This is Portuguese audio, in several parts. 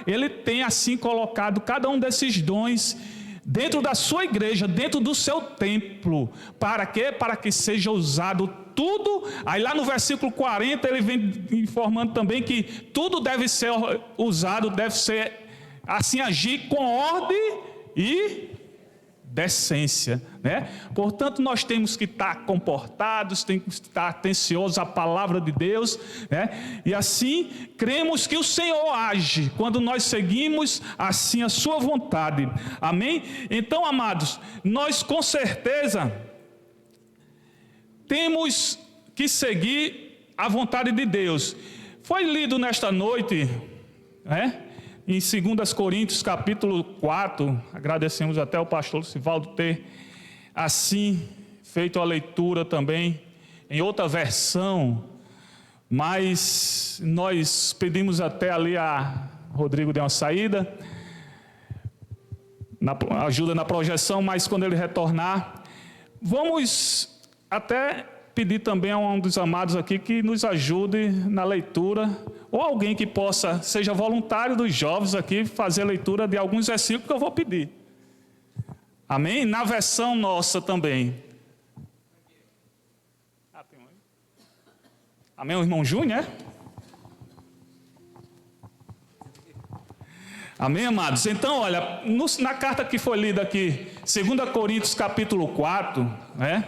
Ele tem assim colocado cada um desses dons dentro da sua igreja, dentro do seu templo. Para quê? Para que seja usado tudo. Aí lá no versículo 40 ele vem informando também que tudo deve ser usado, deve ser assim, agir com ordem e decência, né? Portanto, nós temos que estar comportados, temos que estar atenciosos à palavra de Deus, né? E assim, cremos que o Senhor age quando nós seguimos assim a sua vontade, amém? Então, amados, nós com certeza temos que seguir a vontade de Deus. Foi lido nesta noite, né? Em 2 Coríntios capítulo 4, agradecemos até ao pastor Lucivaldo ter assim feito a leitura também em outra versão, mas nós pedimos até ali a Rodrigo deu uma saída, ajuda na projeção, mas quando ele retornar, vamos até pedir também a um dos amados aqui que nos ajude na leitura, ou alguém que possa, seja voluntário dos jovens aqui, fazer a leitura de alguns versículos que eu vou pedir. Amém? Na versão nossa também. Amém, o irmão Júnior, é? Amém, amados? Então, olha, na carta que foi lida aqui, 2 Coríntios capítulo 4, né?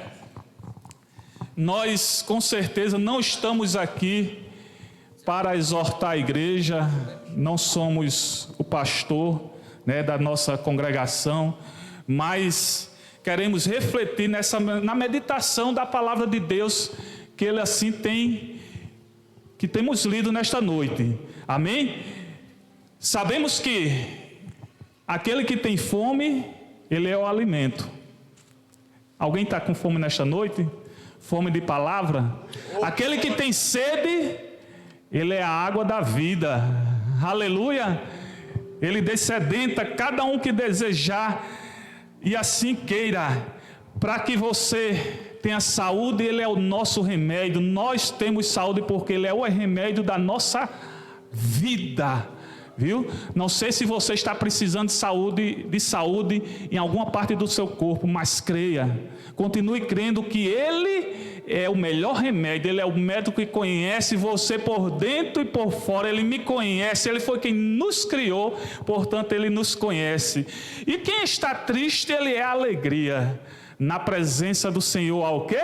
Nós, com certeza, não estamos aqui para exortar a igreja, não somos o pastor, né, da nossa congregação, mas queremos refletir na meditação da palavra de Deus, que Ele assim que temos lido nesta noite, amém? Sabemos que aquele que tem fome, ele é o alimento. Alguém está com fome nesta noite? Fome de palavra? Aquele que tem sede, ele é a água da vida, aleluia. Ele descedenta cada um que desejar e assim queira, para que você tenha saúde. Ele é o nosso remédio. Nós temos saúde porque ele é o remédio da nossa vida, viu? Não sei se você está precisando de saúde em alguma parte do seu corpo, mas creia, continue crendo que Ele é o melhor remédio. Ele é o médico que conhece você por dentro e por fora. Ele me conhece, Ele foi quem nos criou, portanto Ele nos conhece. E quem está triste, Ele é a alegria. Na presença do Senhor, ao quê?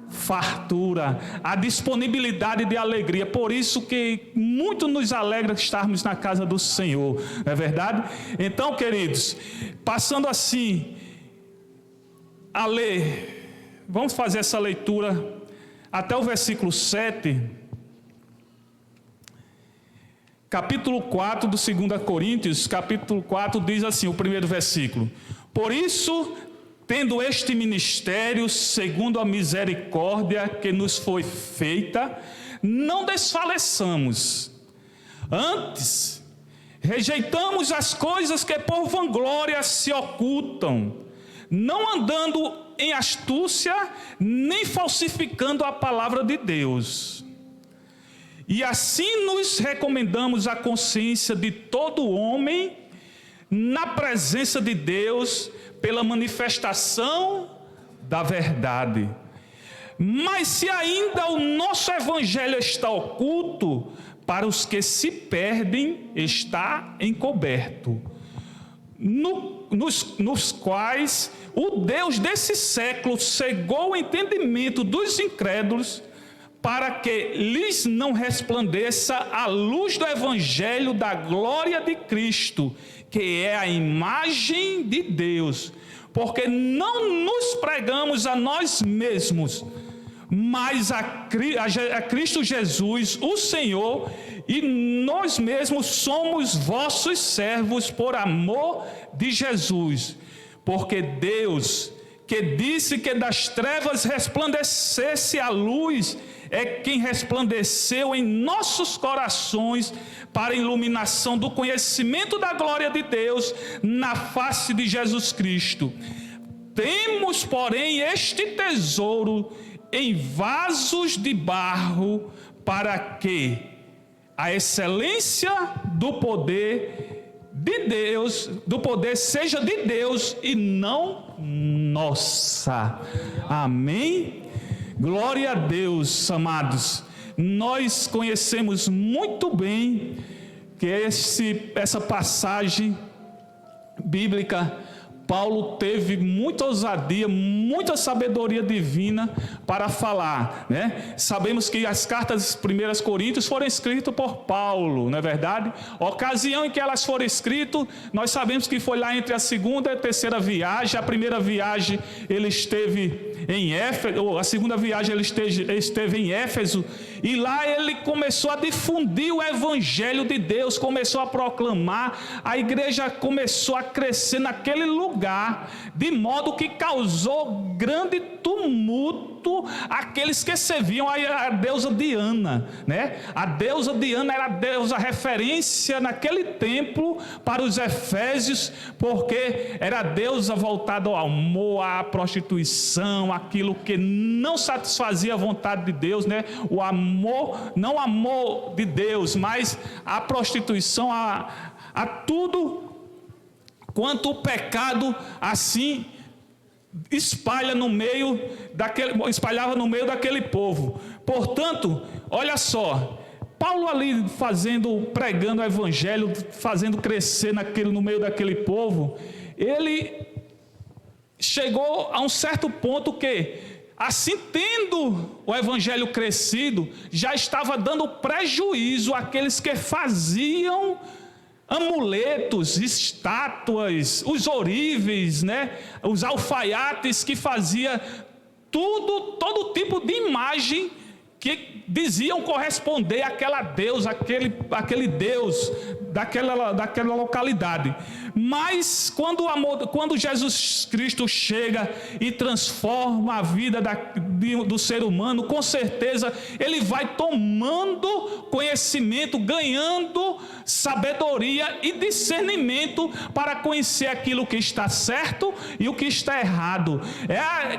Fartura, a disponibilidade de alegria. Por isso que muito nos alegra estarmos na casa do Senhor, não é verdade? Então, queridos, passando assim a ler, vamos fazer essa leitura até o versículo 7, capítulo 4 do 2 Coríntios, capítulo 4 diz assim, o primeiro versículo: por isso, tendo este ministério, segundo a misericórdia que nos foi feita, não desfaleçamos. Antes, rejeitamos as coisas que por vanglória se ocultam, não andando em astúcia, nem falsificando a palavra de Deus. E assim nos recomendamos a consciência de todo homem, na presença de Deus, pela manifestação da verdade. Mas se ainda o nosso evangelho está oculto, para os que se perdem está encoberto, nos quais o Deus desse século cegou o entendimento dos incrédulos, para que lhes não resplandeça a luz do evangelho da glória de Cristo, que é a imagem de Deus. Porque não nos pregamos a nós mesmos, mas a Cristo Jesus, o Senhor, e nós mesmos somos vossos servos por amor de Jesus. Porque Deus, que disse que das trevas resplandecesse a luz, é quem resplandeceu em nossos corações para a iluminação do conhecimento da glória de Deus na face de Jesus Cristo. Temos, porém, este tesouro em vasos de barro, para que a excelência do poder de Deus, do poder seja de Deus e não nossa. Amém? Glória a Deus, amados. Nós conhecemos muito bem que essa passagem bíblica, Paulo teve muita ousadia, muita sabedoria divina para falar, né? Sabemos que as cartas 1 Coríntios foram escritas por Paulo, não é verdade? A ocasião em que elas foram escritas, nós sabemos que foi lá entre a segunda e a terceira viagem. A primeira viagem ele esteve em Éfeso, ou a segunda viagem ele esteve em Éfeso, e lá ele começou a difundir o evangelho de Deus, começou a proclamar, a igreja começou a crescer naquele lugar, de modo que causou grande tumulto aqueles que serviam a deusa Diana, né? A deusa Diana era a deusa referência naquele templo para os efésios, porque era a deusa voltada ao amor, à prostituição, aquilo que não satisfazia a vontade de Deus, né? O amor, não o amor de Deus, mas a prostituição, a tudo quanto o pecado assim espalhava no meio daquele povo. Portanto, olha só, Paulo ali pregando o evangelho, fazendo crescer no meio daquele povo, ele chegou a um certo ponto que, assim tendo o evangelho crescido, já estava dando prejuízo àqueles que faziam amuletos, estátuas, os ourives, né? Os alfaiates que fazia todo tipo de imagem que diziam corresponder àquela deusa, aquele Deus daquela localidade. Mas quando Jesus Cristo chega e transforma a vida do ser humano, com certeza ele vai tomando conhecimento, ganhando sabedoria e discernimento para conhecer aquilo que está certo e o que está errado.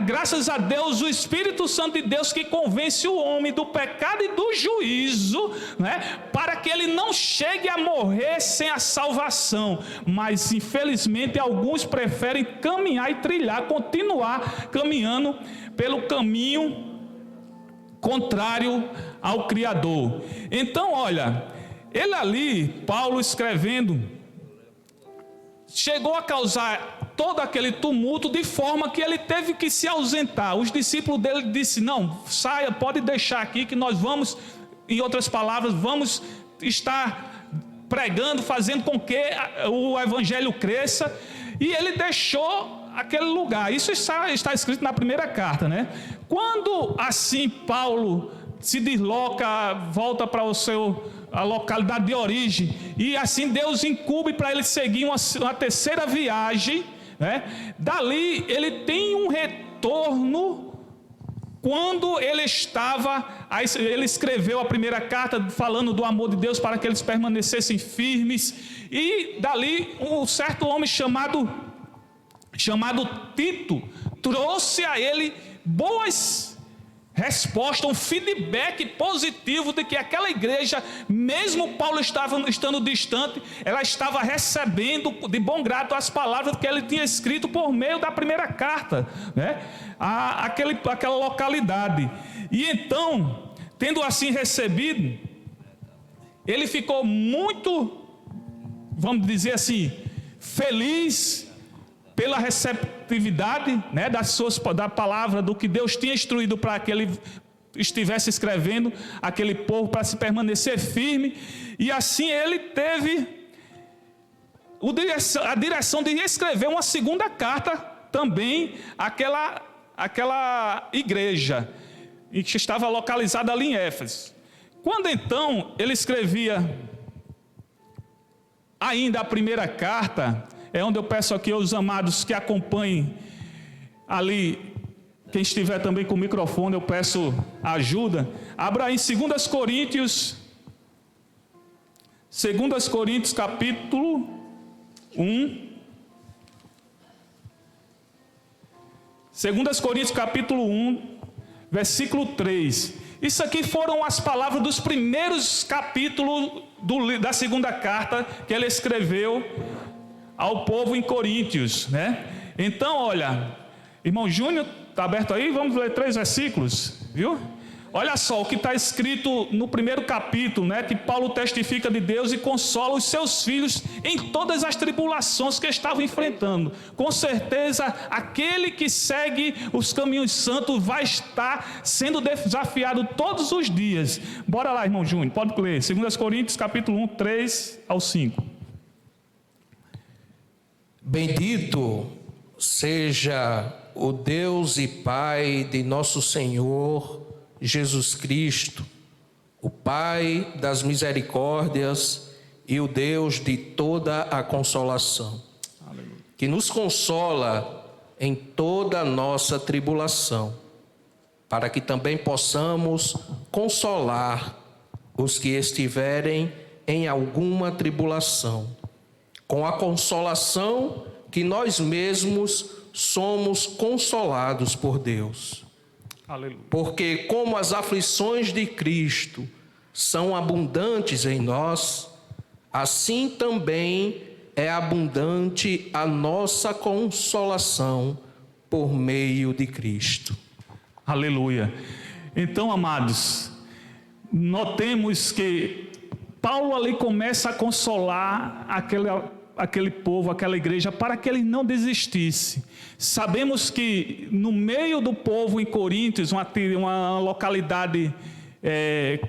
Graças a Deus, o Espírito Santo de Deus que convence o homem do pecado e do juízo, né, para que ele não chegue a morrer sem a salvação. Mas infelizmente alguns preferem caminhar e continuar caminhando pelo caminho contrário ao Criador. Então, olha, ele ali, Paulo escrevendo, chegou a causar todo aquele tumulto, de forma que ele teve que se ausentar. Os discípulos dele disseram: não, saia, pode deixar aqui que nós vamos, em outras palavras, vamos estar pregando, fazendo com que o evangelho cresça. E ele deixou aquele lugar. Isso está escrito na primeira carta, né? Quando assim Paulo se desloca, volta para a localidade de origem, e assim Deus incumbe para ele seguir uma terceira viagem, né? Dali ele tem um retorno. Quando ele escreveu a primeira carta falando do amor de Deus para que eles permanecessem firmes, e dali um certo homem chamado Tito trouxe a ele boas respostas, um feedback positivo de que aquela igreja, mesmo Paulo estando distante, ela estava recebendo de bom grado as palavras que ele tinha escrito por meio da primeira carta, né? Aquela localidade. E então, tendo assim recebido, ele ficou muito, vamos dizer assim, feliz pela receptividade, né, da palavra, do que Deus tinha instruído para que ele estivesse escrevendo aquele povo, para se permanecer firme. E assim ele teve a direção de escrever uma segunda carta também àquela igreja, e que estava localizada ali em Éfeso. Quando então ele escrevia ainda a primeira carta, é onde eu peço aqui aos amados que acompanhem ali, quem estiver também com o microfone, eu peço ajuda. Abra aí em 2 Coríntios capítulo 1. 2 Coríntios capítulo 1, versículo 3. Isso aqui foram as palavras dos primeiros capítulos da segunda carta que ele escreveu ao povo em Coríntios, né? Então, olha, irmão Júnior, está aberto aí? Vamos ler 3 versículos, viu? Olha só o que está escrito no primeiro capítulo, né? Que Paulo testifica de Deus e consola os seus filhos em todas as tribulações que estavam enfrentando. Com certeza, aquele que segue os caminhos santos vai estar sendo desafiado todos os dias. Bora lá, irmão Júnior, pode ler. 2 Coríntios, capítulo 1, 3 ao 5. Bendito seja o Deus e Pai de nosso Senhor Jesus Cristo, o Pai das misericórdias e o Deus de toda a consolação, que nos consola em toda a nossa tribulação, para que também possamos consolar os que estiverem em alguma tribulação, com a consolação que nós mesmos somos consolados por Deus. Aleluia. Porque como as aflições de Cristo são abundantes em nós, assim também é abundante a nossa consolação por meio de Cristo. Aleluia. Então, amados, notemos que Paulo ali começa a consolar aquele povo, aquela igreja, para que ele não desistisse. Sabemos que no meio do povo em Coríntios, uma localidade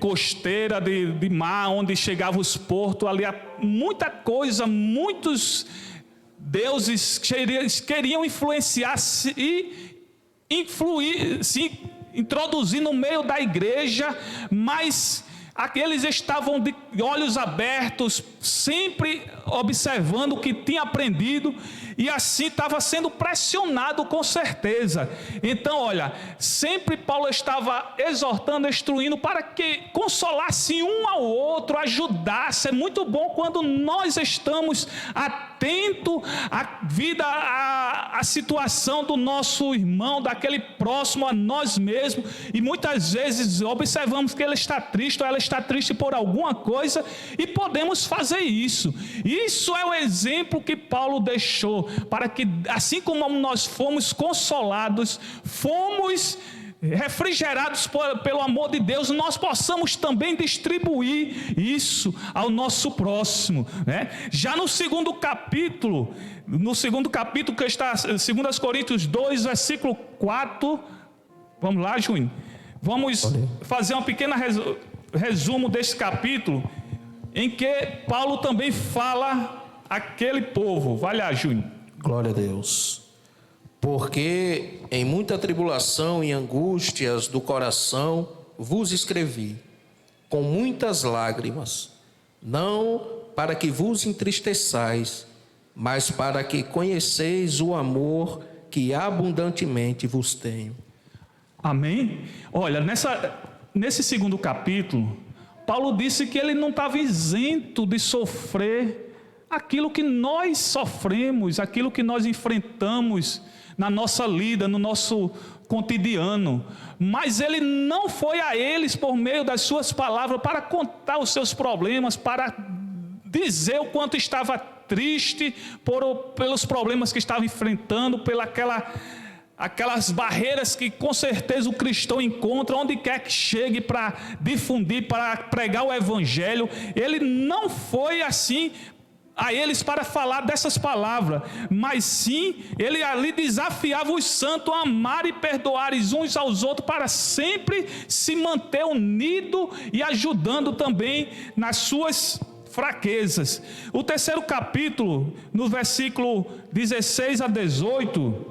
costeira de mar, onde chegavam os portos, ali há muita coisa, muitos deuses queriam influenciar e se introduzir no meio da igreja, mas aqueles estavam de olhos abertos, sempre observando o que tinha aprendido, e assim estava sendo pressionado com certeza. Então, olha, sempre Paulo estava exortando, instruindo para que consolasse um ao outro, ajudasse. É muito bom quando nós estamos atentos à vida, à situação do nosso irmão, daquele próximo a nós mesmos, e muitas vezes observamos que ele está triste ou ela está triste por alguma coisa, e podemos fazer isso. Isso é o exemplo que Paulo deixou, para que assim como nós fomos consolados, fomos refrigerados pelo amor de Deus, nós possamos também distribuir isso ao nosso próximo, né? Já no segundo capítulo que está 2 Coríntios 2, versículo 4, vamos lá, Júnior, vamos fazer uma pequena resumo desse capítulo, em que Paulo também fala aquele povo. Vai lá, Júnior. Glória a Deus. Porque em muita tribulação e angústias do coração vos escrevi, com muitas lágrimas, não para que vos entristeçais, mas para que conheceis o amor que abundantemente vos tenho. Amém? Olha, nesse segundo capítulo, Paulo disse que ele não estava isento de sofrer aquilo que nós sofremos, aquilo que nós enfrentamos na nossa lida, no nosso cotidiano. Mas ele não foi a eles por meio das suas palavras para contar os seus problemas, para dizer o quanto estava triste pelos problemas que estava enfrentando, aquelas barreiras que com certeza o cristão encontra onde quer que chegue para difundir, para pregar o evangelho. Ele não foi assim a eles para falar dessas palavras, mas sim, ele ali desafiava os santos a amar e perdoar uns aos outros, para sempre se manter unido e ajudando também nas suas fraquezas. O terceiro capítulo, no versículo 16 a 18,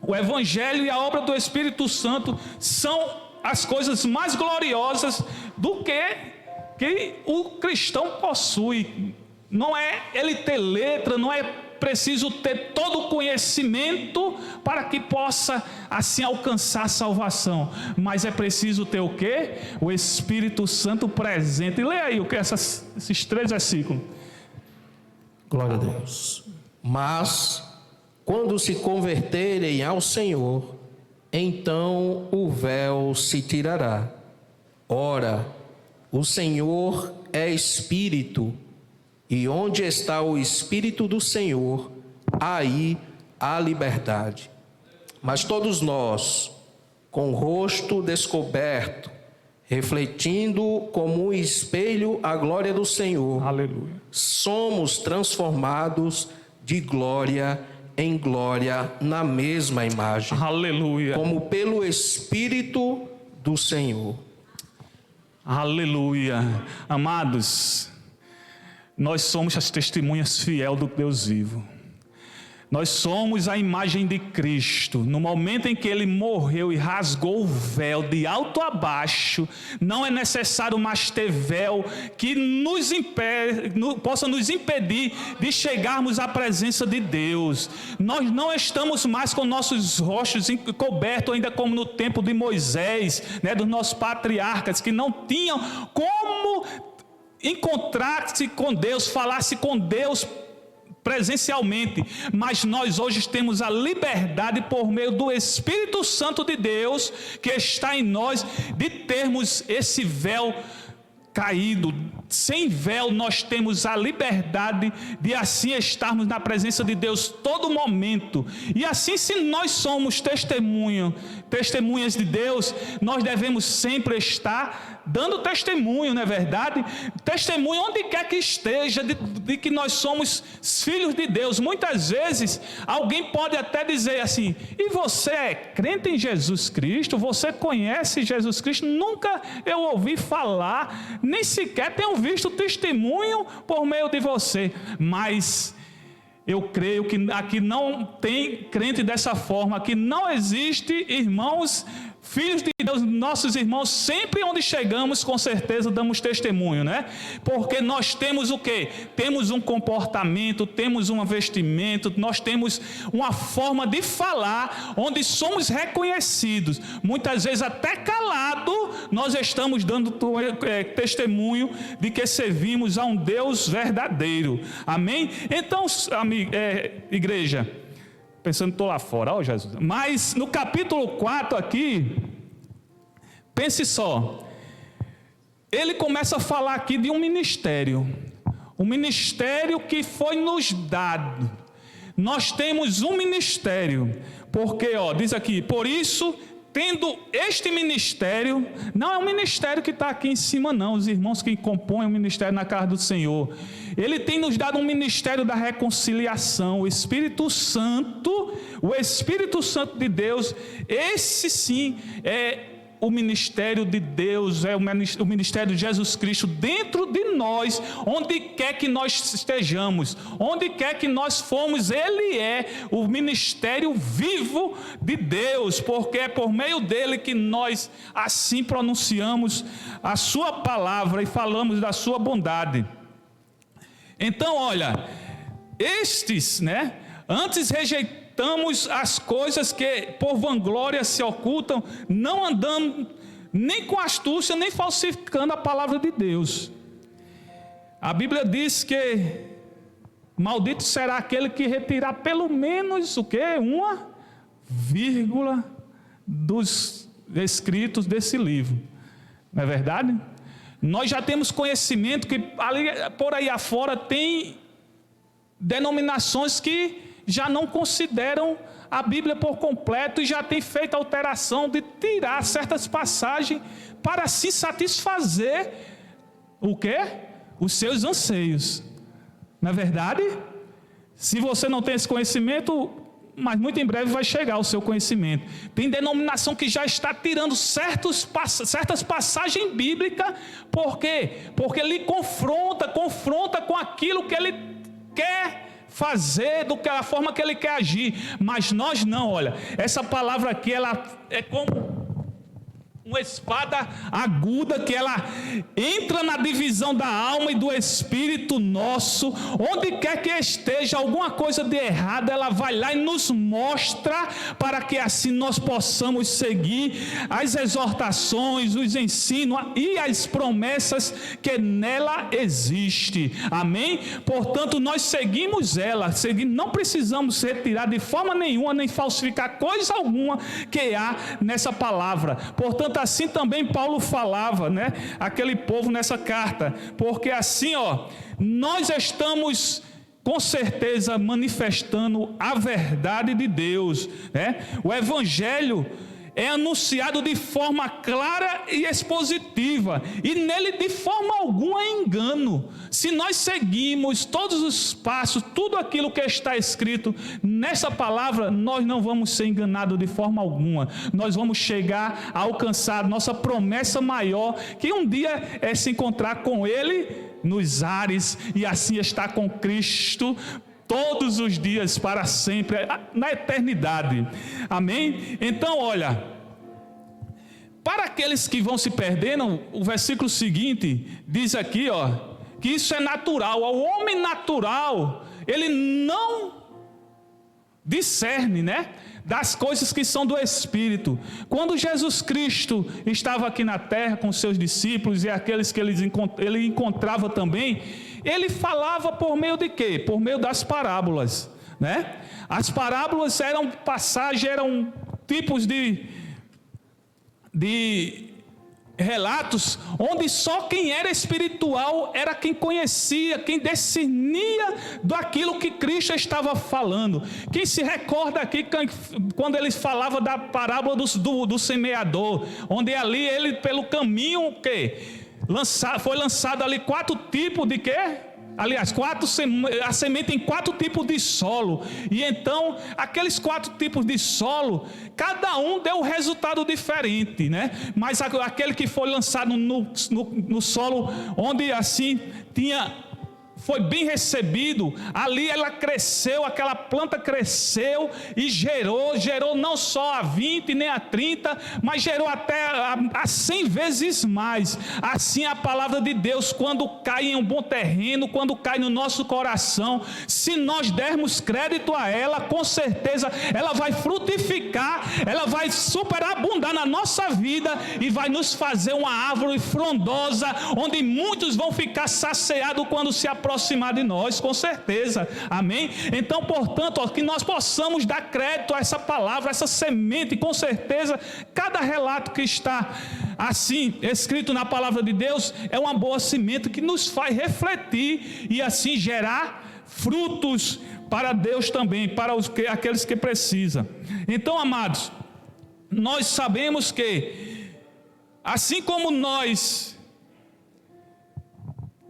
o Evangelho e a obra do Espírito Santo são as coisas mais gloriosas do que o cristão possui. Não é ele ter letra, não é preciso ter todo o conhecimento para que possa assim alcançar a salvação, mas é preciso ter o quê? O Espírito Santo presente. E lê aí o que esses 3 versículos. Glória a Deus. Mas quando se converterem ao Senhor, então o véu se tirará, Ora, o Senhor é Espírito, e onde está o Espírito do Senhor, aí há liberdade. Mas todos nós, com o rosto descoberto, refletindo como um espelho a glória do Senhor, Aleluia. somos transformados de glória em glória na mesma imagem, Aleluia. como pelo Espírito do Senhor. Aleluia. Amados, nós somos as testemunhas fiéis do Deus vivo. Nós somos a imagem de Cristo. No momento em que Ele morreu e rasgou o véu de alto a baixo, não é necessário mais ter véu que possa nos impedir de chegarmos à presença de Deus. Nós não estamos mais com nossos rostos cobertos ainda como no tempo de Moisés, né, dos nossos patriarcas, que não tinham como encontrar-se com Deus, falar-se com Deus presencialmente, mas nós hoje temos a liberdade por meio do Espírito Santo de Deus que está em nós, de termos esse véu caído. Sem véu nós temos a liberdade de assim estarmos na presença de Deus todo momento. E assim, se nós somos testemunhas de Deus, nós devemos sempre estar dando testemunho, não é verdade? Testemunho onde quer que esteja de que nós somos filhos de Deus. Muitas vezes alguém pode até dizer assim: e você é crente em Jesus Cristo? Você conhece Jesus Cristo? Nunca eu ouvi falar, nem sequer tenho visto testemunho por meio de você. Mas eu creio que aqui não tem crente dessa forma. Aqui não existe irmãos, filhos de Deus, nossos irmãos, sempre onde chegamos, com certeza damos testemunho, né? Porque nós temos o quê? Temos um comportamento, temos um vestimento, nós temos uma forma de falar, onde somos reconhecidos. Muitas vezes até calado, nós estamos dando testemunho de que servimos a um Deus verdadeiro. Amém? Então, igreja, pensando que estou lá fora, ó Jesus. Mas no capítulo 4 aqui, pense só, ele começa a falar aqui de um ministério que foi nos dado. Nós temos um ministério, porque diz aqui, por isso, tendo este ministério, não é um ministério que está aqui em cima não, os irmãos que compõem o ministério na casa do Senhor, Ele tem nos dado um ministério da reconciliação. O Espírito Santo de Deus, esse sim é o ministério de Deus, é o ministério de Jesus Cristo dentro de nós, onde quer que nós estejamos, onde quer que nós formos. Ele é o ministério vivo de Deus, porque é por meio dele que nós assim pronunciamos a sua palavra e falamos da sua bondade. Então, olha, antes rejeitamos as coisas que por vanglória se ocultam, não andando nem com astúcia, nem falsificando a palavra de Deus. A Bíblia diz que maldito será aquele que retirar pelo menos uma vírgula dos escritos desse livro. Não é verdade? Nós já temos conhecimento que por aí afora tem denominações que já não consideram a Bíblia por completo e já tem feito a alteração de tirar certas passagens para assim satisfazer o quê? Os seus anseios. Não é verdade? Se você não tem esse conhecimento, mas muito em breve vai chegar o seu conhecimento. Tem denominação que já está tirando certas passagens bíblicas. Por quê? Porque ele confronta com aquilo que ele quer fazer, da forma que ele quer agir. Mas nós não, olha, essa palavra aqui, ela é como uma espada aguda, que ela entra na divisão da alma e do espírito nosso. Onde quer que esteja alguma coisa de errado, ela vai lá e nos mostra, para que assim nós possamos seguir as exortações, os ensinos e as promessas que nela existe. Amém? Portanto, nós seguimos ela, não precisamos retirar de forma nenhuma, nem falsificar coisa alguma que há nessa palavra. Portanto, portanto, assim também Paulo falava, né, aquele povo nessa carta, porque assim, nós estamos com certeza manifestando a verdade de Deus, né? O evangelho é anunciado de forma clara e expositiva, e nele de forma alguma é engano. Se nós seguimos todos os passos, tudo aquilo que está escrito nessa palavra, nós não vamos ser enganados de forma alguma. Nós vamos chegar a alcançar nossa promessa maior, que um dia é se encontrar com Ele nos ares, e assim estar com Cristo todos os dias, para sempre, na eternidade. Amém? Então, olha, para aqueles que vão se perdendo, o versículo seguinte diz aqui, que isso é natural. O homem natural, ele não discerne, né, das coisas que são do Espírito. Quando Jesus Cristo estava aqui na terra com seus discípulos e aqueles que ele encontrava também, ele falava por meio de quê? Por meio das parábolas, né? As parábolas eram passagens, eram tipos de relatos onde só quem era espiritual era quem conhecia, quem discernia daquilo que Cristo estava falando. Quem se recorda aqui quando ele falava da parábola do semeador, onde ali ele pelo caminho foi lançado ali 4 tipos de quê? Aliás, a semente em 4 tipos de solo. E então, aqueles 4 tipos de solo, cada um deu um resultado diferente, né? Mas aquele que foi lançado no solo, onde assim foi bem recebido, ali ela cresceu, aquela planta cresceu e gerou não só a 20 nem a 30, mas gerou até a 100 vezes mais. Assim a palavra de Deus, quando cai em um bom terreno, quando cai no nosso coração, se nós dermos crédito a ela, com certeza ela vai frutificar, ela vai superabundar na nossa vida e vai nos fazer uma árvore frondosa, onde muitos vão ficar saciados quando se aproximar de nós, com certeza. Amém? Então, portanto, que nós possamos dar crédito a essa palavra, a essa semente, com certeza, cada relato que está assim escrito na palavra de Deus é uma boa semente que nos faz refletir e assim gerar frutos para Deus também, para aqueles que precisam. Então, amados, nós sabemos que assim como nós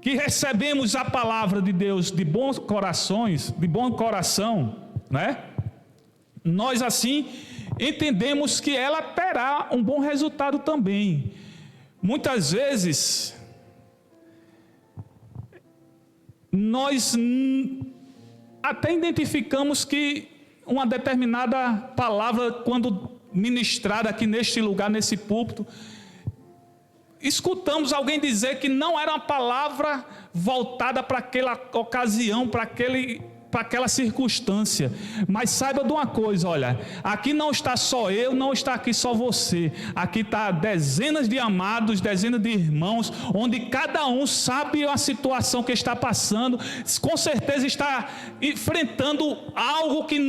que recebemos a palavra de Deus de bons corações, de bom coração, né? Nós assim entendemos que ela terá um bom resultado também. Muitas vezes nós até identificamos que uma determinada palavra, quando ministrada aqui neste lugar, nesse púlpito, escutamos alguém dizer que não era uma palavra voltada para aquela ocasião, para aquela circunstância. Mas saiba de uma coisa, olha, aqui não está só eu, não está aqui só você, aqui está dezenas de amados, dezenas de irmãos, onde cada um sabe a situação que está passando, com certeza está enfrentando algo que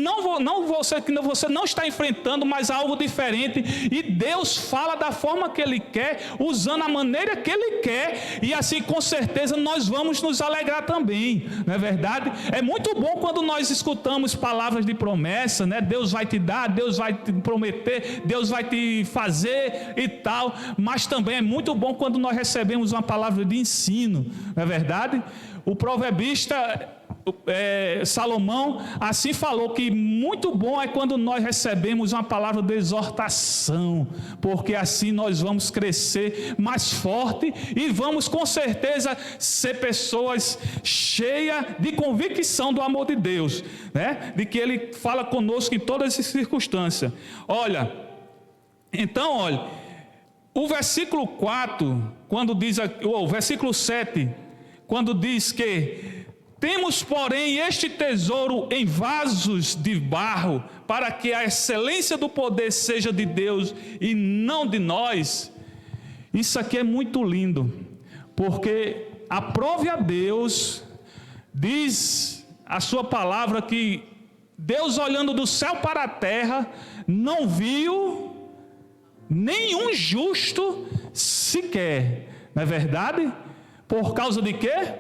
você não está enfrentando, mas algo diferente, e Deus fala da forma que Ele quer, usando a maneira que Ele quer, e assim com certeza nós vamos nos alegrar também, não é verdade? É muito bom quando nós escutamos palavras de promessa, né? Deus vai te dar, Deus vai te prometer, Deus vai te fazer e tal, mas também é muito bom quando nós recebemos uma palavra de ensino, não é verdade? O proverbista Salomão assim falou que muito bom é quando nós recebemos uma palavra de exortação, porque assim nós vamos crescer mais forte e vamos com certeza ser pessoas cheias de convicção do amor de Deus, né? De que Ele fala conosco em todas as circunstâncias. Então, o versículo 4, quando diz, o versículo 7, quando diz que temos, porém, este tesouro em vasos de barro, para que a excelência do poder seja de Deus e não de nós. Isso aqui é muito lindo, porque aprove a Deus, diz a sua palavra que Deus, olhando do céu para a terra, não viu nenhum justo sequer. Não é verdade? Por causa de quê?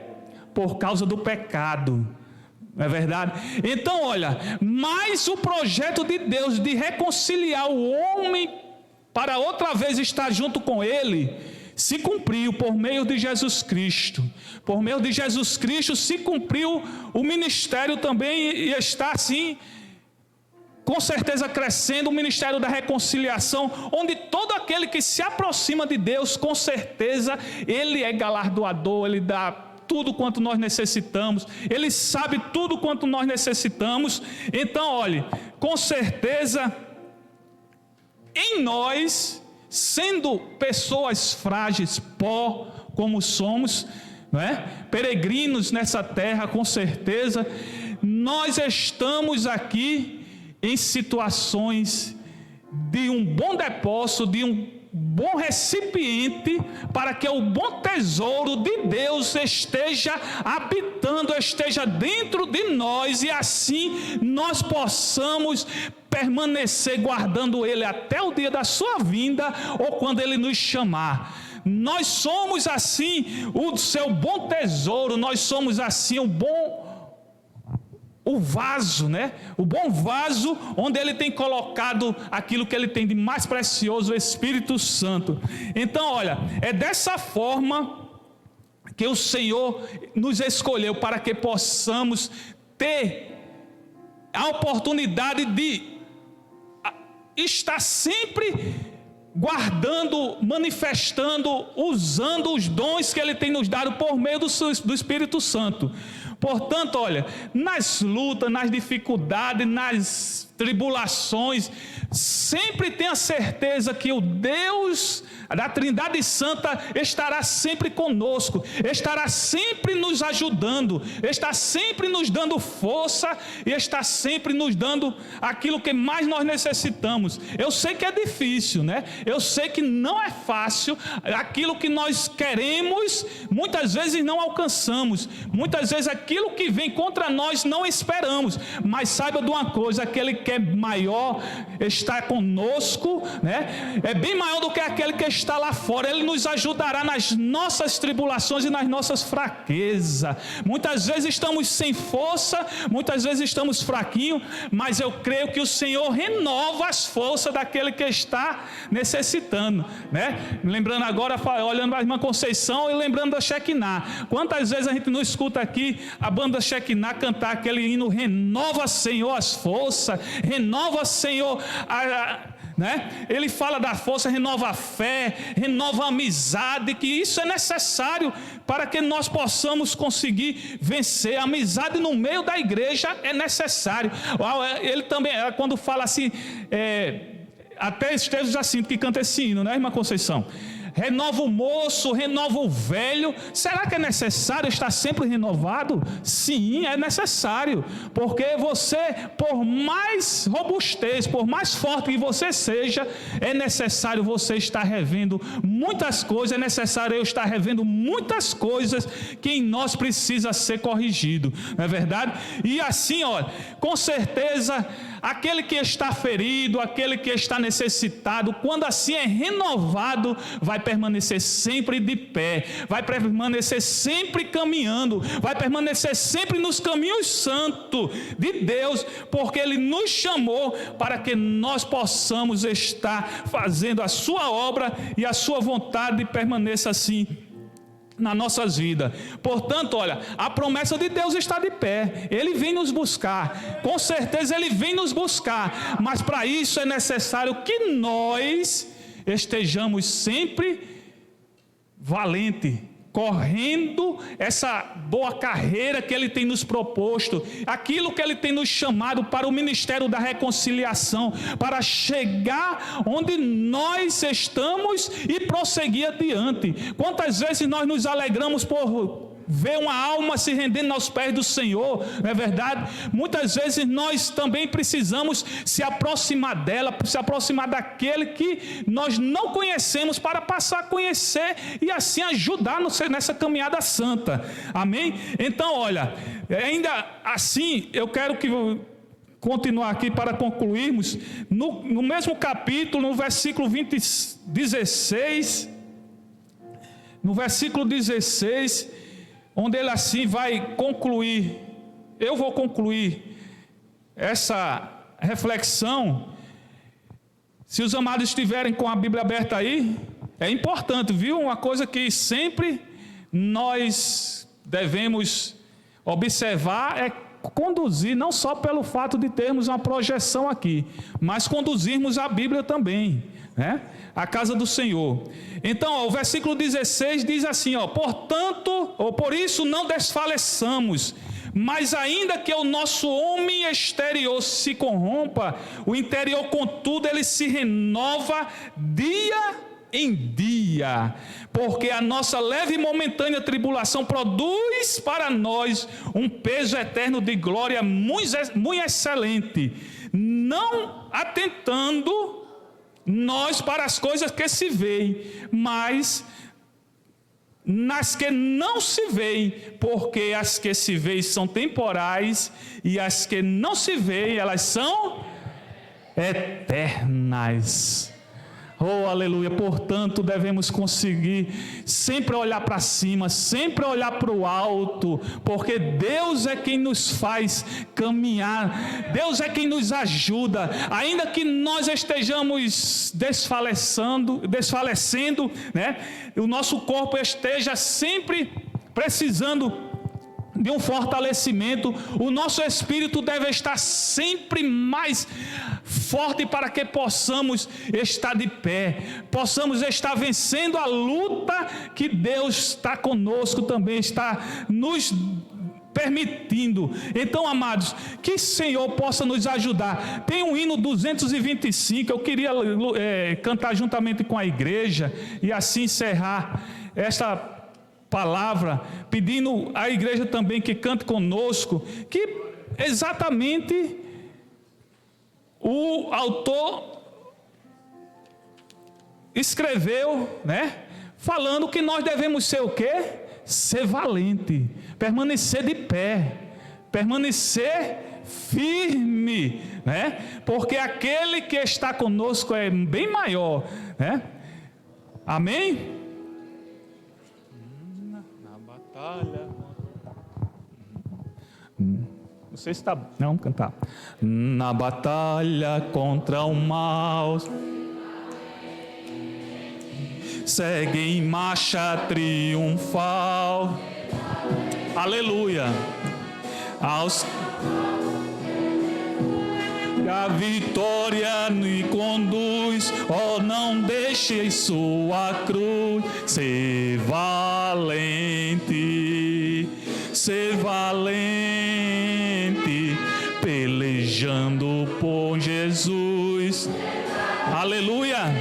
Por causa do pecado. Não é verdade? Então, olha, mas o projeto de Deus de reconciliar o homem para outra vez estar junto com Ele, se cumpriu por meio de Jesus Cristo. Por meio de Jesus Cristo se cumpriu o ministério também, e está assim, com certeza crescendo, o ministério da reconciliação, onde todo aquele que se aproxima de Deus, com certeza, Ele é galardoador, Ele dá tudo quanto nós necessitamos, Ele sabe tudo quanto nós necessitamos. Então, olhe, com certeza, em nós, sendo pessoas frágeis, pó, como somos, não é? Peregrinos nessa terra, com certeza, nós estamos aqui em situações de um bom depósito, de um bom recipiente, para que o bom tesouro de Deus esteja habitando, esteja dentro de nós, e assim nós possamos permanecer guardando Ele até o dia da sua vinda, ou quando Ele nos chamar. Nós somos assim o seu bom tesouro, nós somos assim o vaso, né? O bom vaso onde Ele tem colocado aquilo que Ele tem de mais precioso, o Espírito Santo. Então, olha, é dessa forma que o Senhor nos escolheu, para que possamos ter a oportunidade de estar sempre guardando, manifestando, usando os dons que Ele tem nos dado por meio do Espírito Santo. Portanto, olha, nas lutas, nas dificuldades, nas tribulações, sempre tenha certeza que o Deus da Trindade Santa estará sempre conosco, estará sempre nos ajudando, está sempre nos dando força e está sempre nos dando aquilo que mais nós necessitamos. Eu sei que é difícil, né? Eu sei que não é fácil, aquilo que nós queremos, muitas vezes não alcançamos, muitas vezes aquilo que vem contra nós não esperamos, mas saiba de uma coisa, aquele que é maior está conosco, né? É bem maior do que aquele que está lá fora. Ele nos ajudará nas nossas tribulações e nas nossas fraquezas. Muitas vezes estamos sem força, muitas vezes estamos fraquinhos, mas eu creio que o Senhor renova as forças daquele que está necessitando, né? Lembrando agora, olhando para a irmã Conceição e lembrando da Shekinah. Quantas vezes a gente não escuta aqui a banda Shekinah cantar aquele hino: renova, Senhor, as forças, renova, Senhor, né? Ele fala da força, renova a fé, renova a amizade, que isso é necessário para que nós possamos conseguir vencer. A amizade no meio da igreja é necessário. Ele também, quando fala assim, até Esteves Jacinto que canta esse hino, né, irmã Conceição? Renova o moço, renova o velho. Será que é necessário estar sempre renovado? Sim, é necessário, porque você, por mais robustez, por mais forte que você seja, é necessário você estar revendo muitas coisas, é necessário eu estar revendo muitas coisas que em nós precisa ser corrigido, não é verdade? E assim, olha, com certeza, aquele que está ferido, aquele que está necessitado, quando assim é renovado, vai permanecer sempre de pé, vai permanecer sempre caminhando, vai permanecer sempre nos caminhos santos de Deus, porque Ele nos chamou para que nós possamos estar fazendo a sua obra e a sua vontade permaneça assim nas nossas vidas. Portanto, olha, a promessa de Deus está de pé. Ele vem nos buscar, com certeza Ele vem nos buscar, mas para isso é necessário que nós estejamos sempre valentes, correndo essa boa carreira que Ele tem nos proposto, aquilo que Ele tem nos chamado para o ministério da reconciliação, para chegar onde nós estamos e prosseguir adiante. Quantas vezes nós nos alegramos por ver uma alma se rendendo aos pés do Senhor, não é verdade? Muitas vezes nós também precisamos se aproximar dela, se aproximar daquele que nós não conhecemos, para passar a conhecer e assim ajudar nessa caminhada santa, amém? Então, olha, ainda assim eu quero continuar aqui para concluirmos. No mesmo capítulo, no versículo 16, no versículo 16, onde ele assim vai concluir, eu vou concluir essa reflexão. Se os amados estiverem com a Bíblia aberta aí, é importante, viu? Uma coisa que sempre nós devemos observar é conduzir, não só pelo fato de termos uma projeção aqui, mas conduzirmos a Bíblia também, né? A casa do Senhor. Então, ó, o versículo 16 diz assim, ó: portanto, ou por isso não desfaleçamos, mas ainda que o nosso homem exterior se corrompa, o interior, contudo, ele se renova dia em dia, porque a nossa leve e momentânea tribulação produz para nós um peso eterno de glória muito excelente, não atentando nós para as coisas que se veem, mas nas que não se veem, porque as que se veem são temporais e as que não se veem, elas são eternas. Oh, aleluia. Portanto, devemos conseguir sempre olhar para cima, sempre olhar para o alto, porque Deus é quem nos faz caminhar, Deus é quem nos ajuda, ainda que nós estejamos desfalecendo, né? O nosso corpo esteja sempre precisando de um fortalecimento, o nosso espírito deve estar sempre mais forte para que possamos estar de pé, possamos estar vencendo a luta que Deus está conosco, também está nos permitindo. Então, amados, que o Senhor possa nos ajudar. Tem um hino 225, eu queria cantar juntamente com a igreja e assim encerrar esta palavra, pedindo à igreja também que cante conosco, que exatamente o autor escreveu, né, falando que nós devemos ser o quê? Ser valente, permanecer de pé, permanecer firme, né, porque aquele que está conosco é bem maior, né? Amém? Não sei se está. Não, vamos cantar. Na batalha contra o mal, segue em marcha triunfal. Aleluia. A vitória me conduz, oh, não deixe sua cruz. Ser valente, pelejando por Jesus. Aleluia.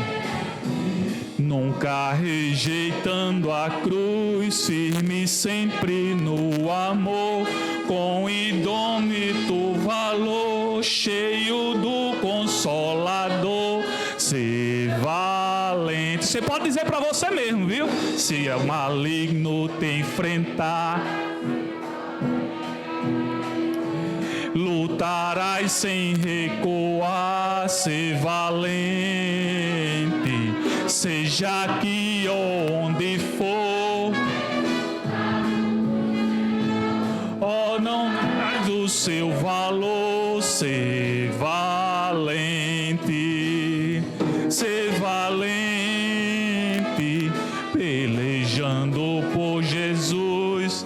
Nunca rejeitando a cruz, firme sempre no amor, com indômito valor, cheio do Consolador. Ser valente. Você pode dizer para você mesmo, viu? Se é o maligno te enfrentar, lutarás sem recuar. Ser valente, seja aqui onde for. Oh, não traz o seu valor. Ser valente, pelejando por Jesus.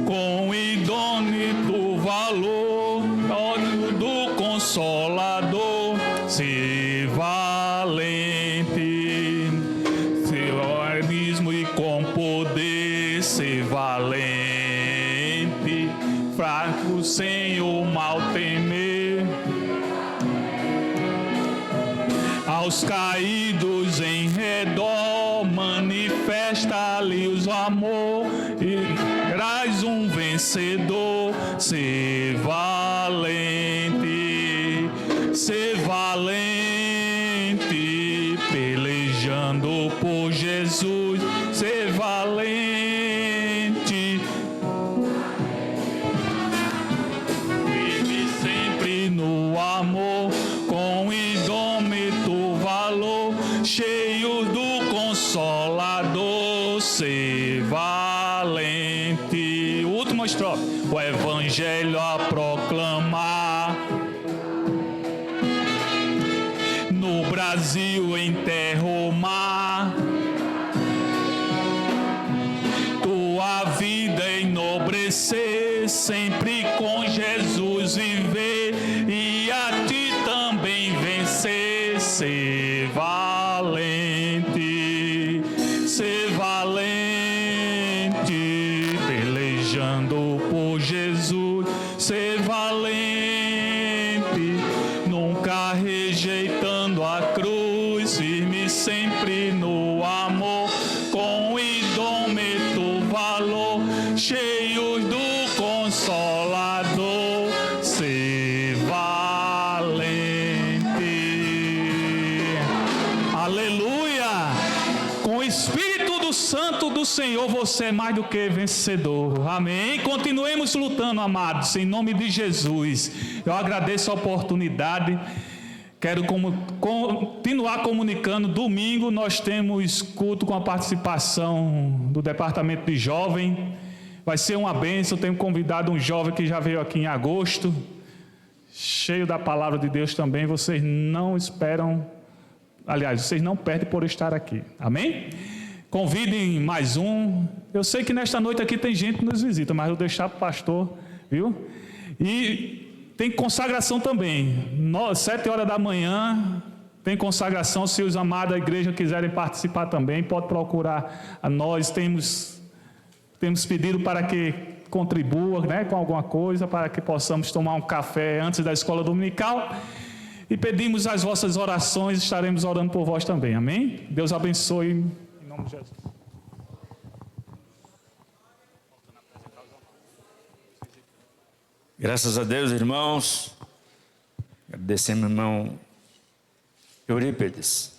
Com indômito valor, ódio do Consolador. Ser valente, seu organismo e com poder. Ser valente, fraco sem o mal temer. Aos caídos em redor, manifesta-lhes o amor e traz um vencedor. Ser valente, pelejando por Jesus. Jesus, ser valente. Vive sempre no amor, com indômito valor, cheio do Consolador, ser valente. Última estrofe. O Evangelho a proclamar, no Brasil em terra ou mar, tua vida enobrecer, sempre com Jesus viver e a ti também vencer, ser valente, ser valente, pelejando por Jesus, ser valente, nunca rejeitando a cruz, firme sempre no amor, com indômito valor, cheios do Consolador, ser valente. Aleluia! Com o Espírito do Santo do Senhor, você é mais do que vencedor. Amém? Continuemos lutando, amados, em nome de Jesus. Eu agradeço a oportunidade. Quero continuar comunicando. Domingo nós temos culto com a participação do Departamento de Jovem. Vai ser uma bênção. Tenho convidado um jovem que já veio aqui em agosto, cheio da palavra de Deus também. Vocês não esperam, aliás, vocês não perdem por estar aqui. Amém? Convidem mais um. Eu sei que nesta noite aqui tem gente que nos visita, mas eu vou deixar para o pastor, viu? E tem consagração também. 7 horas da manhã tem consagração. Se os amados da igreja quiserem participar também, pode procurar a nós. Temos pedido para que contribua, né, com alguma coisa, para que possamos tomar um café antes da escola dominical. E pedimos as vossas orações, estaremos orando por vós também. Amém? Deus abençoe, em nome de Jesus. Graças a Deus, irmãos. Agradecemos, irmão Eurípides.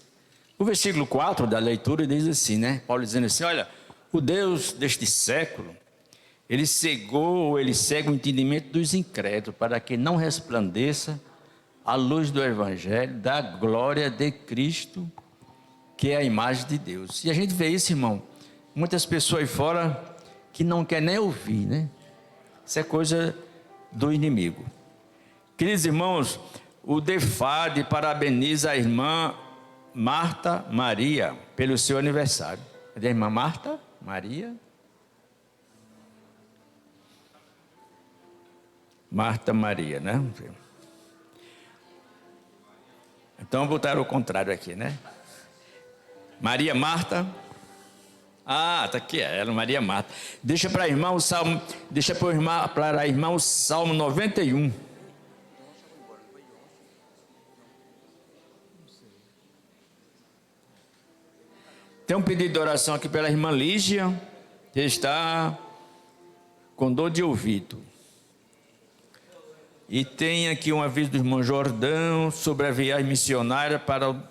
O versículo 4 da leitura diz assim, né? Paulo dizendo assim, olha, o Deus deste século, ele cegou o entendimento dos incrédulos, para que não resplandeça a luz do Evangelho, da glória de Cristo, que é a imagem de Deus. E a gente vê isso, irmão, muitas pessoas aí fora que não querem nem ouvir, né? Isso é coisa do inimigo. Queridos irmãos, o DEFAD parabeniza a irmã Marta Maria pelo seu aniversário. Cadê a irmã Marta Maria? Marta Maria, né? Então botaram o contrário aqui, né? Maria Marta. Ah, tá aqui, ela, Maria Marta. Deixa para a irmã o Salmo, para a irmã o Salmo 91. Tem um pedido de oração aqui pela irmã Lígia, que está com dor de ouvido. E tem aqui um aviso do irmão Jordão sobre a viagem missionária para o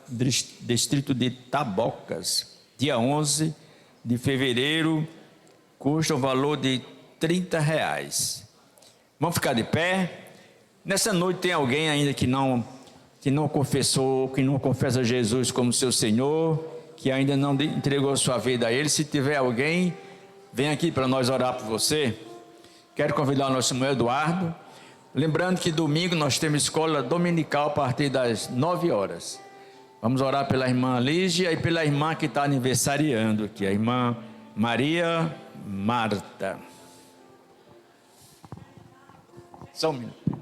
distrito de Tabocas, dia 11 de fevereiro, custa o valor de R$30. Vamos ficar de pé. Nessa noite tem alguém ainda que não confessou, que não confessa Jesus como seu Senhor, que ainda não entregou sua vida a Ele. Se tiver alguém, vem aqui para nós orar por você. Quero convidar o nosso irmão Eduardo. Lembrando que domingo nós temos escola dominical a partir das 9 horas. Vamos orar pela irmã Lígia e pela irmã que está aniversariando aqui, a irmã Maria Marta. Só um minuto.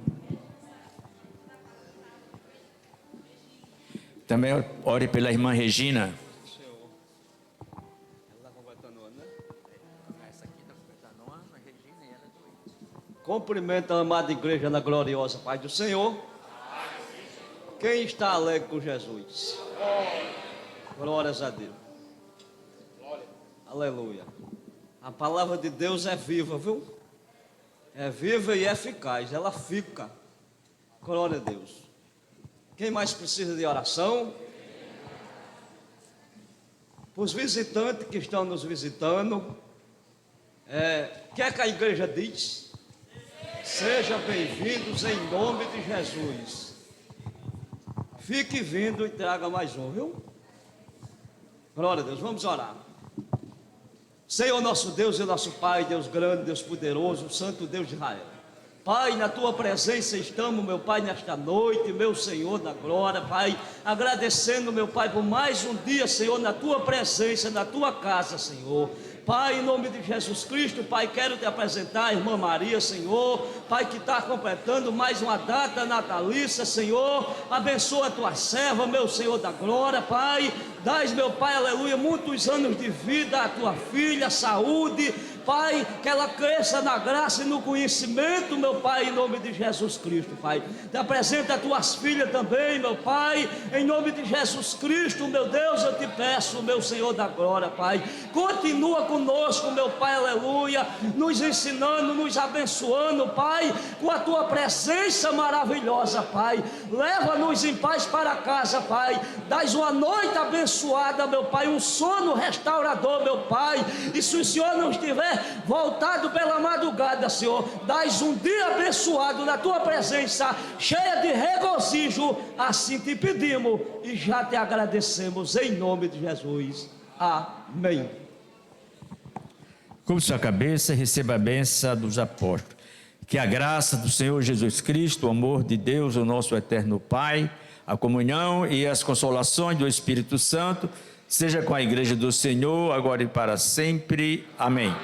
Também ore pela irmã Regina. Cumprimento a amada igreja na gloriosa paz do Senhor. Quem está alegre com Jesus? Glórias a Deus. Aleluia. A palavra de Deus é viva, viu? É viva e eficaz. Ela fica. Glória a Deus. Quem mais precisa de oração? Para os visitantes que estão nos visitando, o que é que a igreja diz? Sejam bem-vindos em nome de Jesus. Fique vindo e traga mais um, viu? Glória a Deus, vamos orar. Senhor nosso Deus e nosso Pai, Deus grande, Deus poderoso, Santo Deus de Israel. Pai, na tua presença estamos, meu Pai, nesta noite, meu Senhor da glória, Pai, agradecendo, meu Pai, por mais um dia, Senhor, na tua presença, na tua casa, Senhor. Pai, em nome de Jesus Cristo, Pai, quero te apresentar a irmã Maria, Senhor, Pai, que está completando mais uma data natalícia, Senhor, abençoa a tua serva, meu Senhor da glória, Pai, dás, meu Pai, aleluia, muitos anos de vida à tua filha, saúde, Pai, que ela cresça na graça e no conhecimento, meu Pai, em nome de Jesus Cristo, Pai. Te apresenta as tuas filhas também, meu Pai, em nome de Jesus Cristo, meu Deus, eu te peço, meu Senhor da glória, Pai. Continua conosco, meu Pai, aleluia, nos ensinando, nos abençoando, Pai, com a tua presença maravilhosa, Pai. Leva-nos em paz para casa, Pai. Dás uma noite abençoada, meu Pai, um sono restaurador, meu Pai. E se o Senhor não estiver voltado pela madrugada, Senhor, dás um dia abençoado na tua presença, cheia de regozijo, assim te pedimos e já te agradecemos em nome de Jesus, amém. Curve sua cabeça e receba a bênção dos apóstolos. Que a graça do Senhor Jesus Cristo, o amor de Deus, o nosso eterno Pai, a comunhão e as consolações do Espírito Santo seja com a igreja do Senhor, agora e para sempre. Amém.